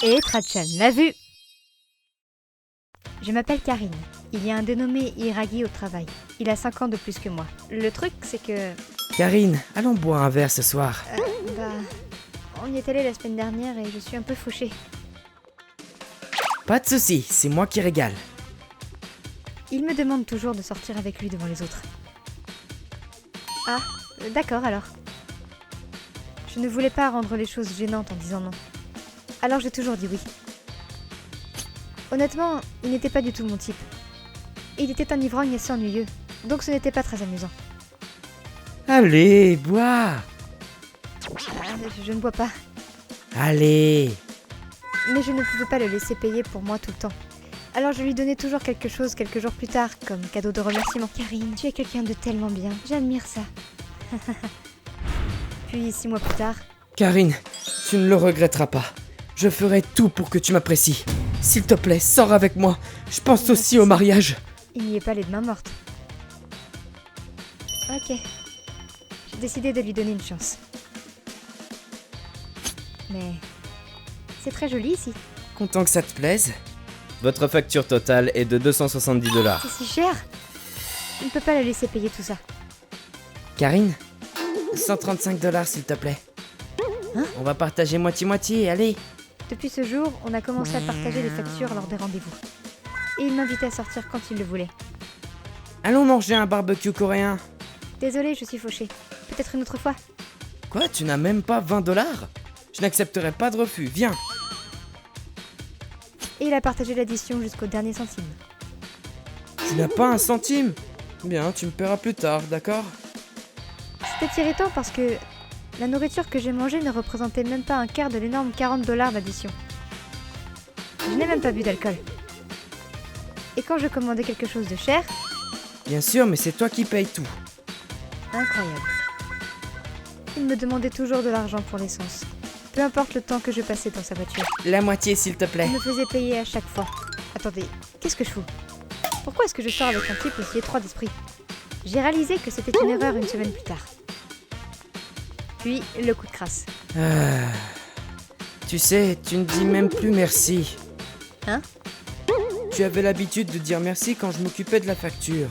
Et Trachan l'a vu. Je m'appelle Karine. Il y a un dénommé Hiragi au travail. Il a 5 ans de plus que moi. Le truc, c'est que... Karine, allons boire un verre ce soir. On y est allé la semaine dernière et je suis un peu fauchée. Pas de soucis, c'est moi qui régale. Il me demande toujours de sortir avec lui devant les autres. Ah, d'accord alors. Je ne voulais pas rendre les choses gênantes en disant non. Alors j'ai toujours dit oui. Honnêtement, il n'était pas du tout mon type. Il était un ivrogne assez ennuyeux, donc ce n'était pas très amusant. Allez, bois. Je ne bois pas. Allez. Mais je ne pouvais pas le laisser payer pour moi tout le temps. Alors je lui donnais toujours quelque chose quelques jours plus tard, comme cadeau de remerciement. Karine, tu es quelqu'un de tellement bien, j'admire ça. Puis 6 mois plus tard... Karine, tu ne le regretteras pas. Je ferai tout pour que tu m'apprécies. S'il te plaît, sors avec moi. Je pense aussi au mariage. Il n'y est pas les mains mortes. Ok. J'ai décidé de lui donner une chance. Mais... c'est très joli ici. Content que ça te plaise. Votre facture totale est de 270 $. C'est si cher. Je ne peux pas la laisser payer tout ça. Karine, 135 $ s'il te plaît. Hein? On va partager moitié-moitié, allez. Depuis ce jour, on a commencé à partager les factures lors des rendez-vous. Et il m'invitait à sortir quand il le voulait. Allons manger un barbecue coréen. Désolée, je suis fauchée. Peut-être une autre fois. Quoi, tu n'as même pas 20 $? Je n'accepterai pas de refus, viens. Et il a partagé l'addition jusqu'au dernier centime. Tu n'as pas un centime? Bien, tu me paieras plus tard, d'accord? C'était irritant parce que la nourriture que j'ai mangée ne représentait même pas un quart de l'énorme 40 $ d'addition. Je n'ai même pas bu d'alcool. Et quand je commandais quelque chose de cher... Bien sûr, mais c'est toi qui payes tout. Incroyable. Il me demandait toujours de l'argent pour l'essence. Peu importe le temps que je passais dans sa voiture. La moitié, s'il te plaît. Il me faisait payer à chaque fois. Attendez, qu'est-ce que je fous? Pourquoi est-ce que je sors avec un type aussi étroit d'esprit? J'ai réalisé que c'était une erreur une semaine plus tard. Puis, le coup de crasse. Tu sais, tu ne dis même plus merci. Hein? Tu avais l'habitude de dire merci quand je m'occupais de la facture.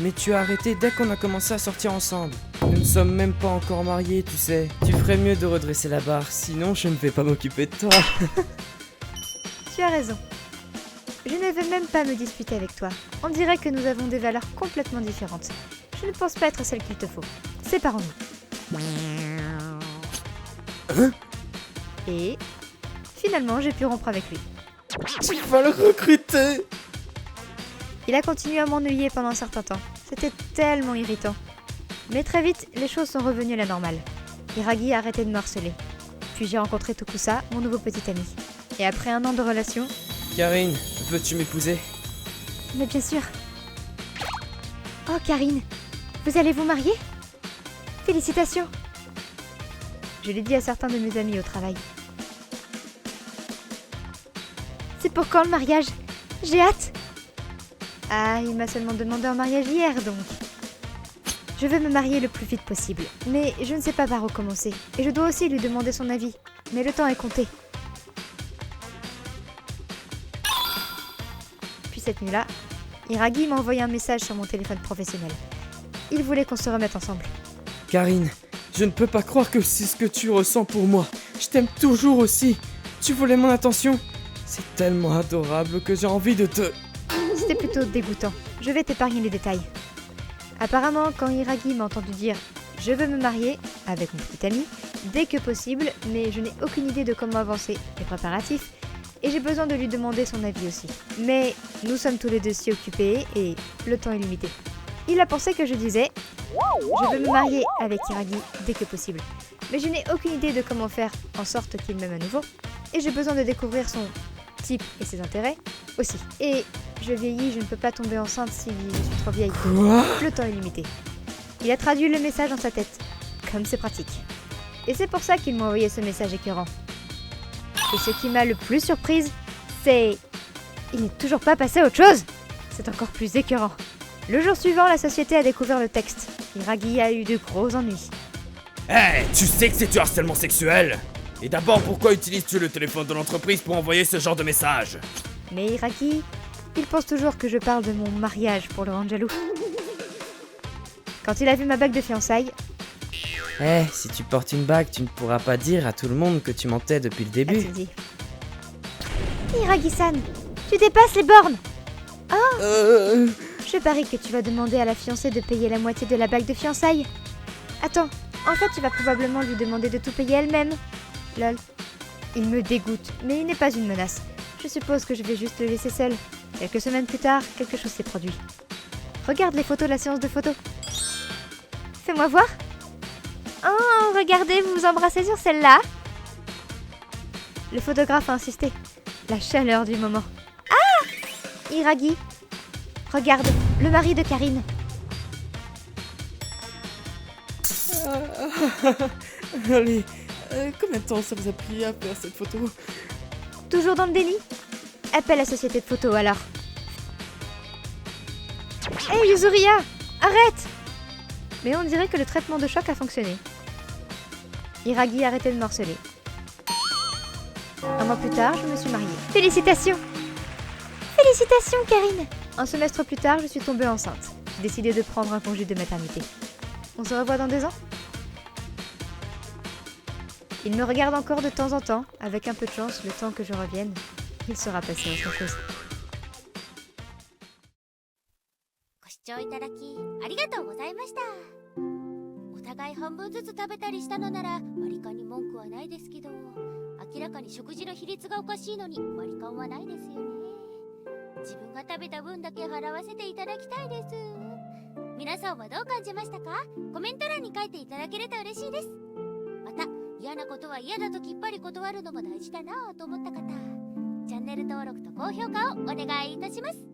Mais tu as arrêté dès qu'on a commencé à sortir ensemble. Nous ne sommes même pas encore mariés, tu sais. Tu ferais mieux de redresser la barre, sinon je ne vais pas m'occuper de toi. Tu as raison. Je ne vais même pas me disputer avec toi. On dirait que nous avons des valeurs complètement différentes. Je ne pense pas être celle qu'il te faut. Séparons-nous. Hein? Et finalement, j'ai pu rompre avec lui. Tu vas le recruter! Il a continué à m'ennuyer pendant un certain temps. C'était tellement irritant. Mais très vite, les choses sont revenues à la normale. Hiragi a arrêté de me harceler. Puis j'ai rencontré Tokusa, mon nouveau petit ami. Et après 1 an de relation... Karine, veux-tu m'épouser? Mais bien sûr. Oh Karine, vous allez vous marier? Félicitations. Je l'ai dit à certains de mes amis au travail. C'est pour quand le mariage? J'ai hâte. Ah, il m'a seulement demandé en mariage hier, donc. Je veux me marier le plus vite possible, mais je ne sais pas par où commencer. Et je dois aussi lui demander son avis. Mais le temps est compté. Puis cette nuit-là, Hiragi m'a envoyé un message sur mon téléphone professionnel. Il voulait qu'on se remette ensemble. Karine, je ne peux pas croire que c'est ce que tu ressens pour moi. Je t'aime toujours aussi. Tu voulais mon attention. C'est tellement adorable que j'ai envie de te... C'était plutôt dégoûtant. Je vais t'épargner les détails. Apparemment, quand Hiragi m'a entendu dire « Je veux me marier » avec mon petit ami, dès que possible, mais je n'ai aucune idée de comment avancer les préparatifs, et j'ai besoin de lui demander son avis aussi. Mais nous sommes tous les deux si occupés et le temps est limité. Il a pensé que je disais « Je veux me marier avec Hiragi dès que possible », mais je n'ai aucune idée de comment faire en sorte qu'il m'aime à nouveau, et j'ai besoin de découvrir son type et ses intérêts aussi. Et je vieillis, je ne peux pas tomber enceinte si je suis trop vieille. Quoi? Le temps est limité. Il a traduit le message dans sa tête, comme c'est pratique. Et c'est pour ça qu'il m'a envoyé ce message écœurant. Et ce qui m'a le plus surprise, c'est... Il n'est toujours pas passé à autre chose. C'est encore plus écœurant. Le jour suivant, la société a découvert le texte. Hiragi a eu de gros ennuis. Tu sais que c'est du harcèlement sexuel? Et d'abord, pourquoi utilises-tu le téléphone de l'entreprise pour envoyer ce genre de message? Mais Iragi, il pense toujours que je parle de mon mariage pour le rendre jaloux. Quand il a vu ma bague de fiançailles, Eh, si tu portes une bague, tu ne pourras pas dire à tout le monde que tu mentais depuis le début. a-t-il dit. Iragi-san, tu dépasses les bornes. Je parie que tu vas demander à la fiancée de payer la moitié de la bague de fiançailles. Attends, en fait, tu vas probablement lui demander de tout payer elle-même. Lol. Il me dégoûte, mais il n'est pas une menace. Je suppose que je vais juste le laisser seul. Quelques semaines plus tard, quelque chose s'est produit. Regarde les photos de la séance de photos. Fais-moi voir. Oh, regardez, vous vous embrassez sur celle-là. Le photographe a insisté. La chaleur du moment. Ah! Iragi. Regarde, le mari de Karine. Allez, combien de temps ça vous a pris à faire cette photo? Toujours dans le déni? Appelle la société de photos alors. Hé Yuzuria, arrête! Mais on dirait que le traitement de choc a fonctionné. Iragi a arrêté de morceler. Un mois plus tard, je me suis mariée. Félicitations! Félicitations, Karine! Un semestre plus tard, je suis tombée enceinte. J'ai décidé de prendre un congé de maternité. On se revoit dans 2 ans? Il me regarde encore de temps en temps. Avec un peu de chance, le temps que je revienne, il sera passé autre chose. ご視聴いただきありがとうございました。お互い半分ずつ食べたりしたのなら割り勘に文句はないですけど、明らかに食事の比率がおかしいのに割り勘はないですよね。自分が食べた分だけ払わせていただきたいです。皆さんはどう感じましたか？コメント欄に書いていただけると嬉しいです。また嫌なことは嫌だときっぱり断るのも大事だなぁと思った方、チャンネル登録と高評価をお願いいたします。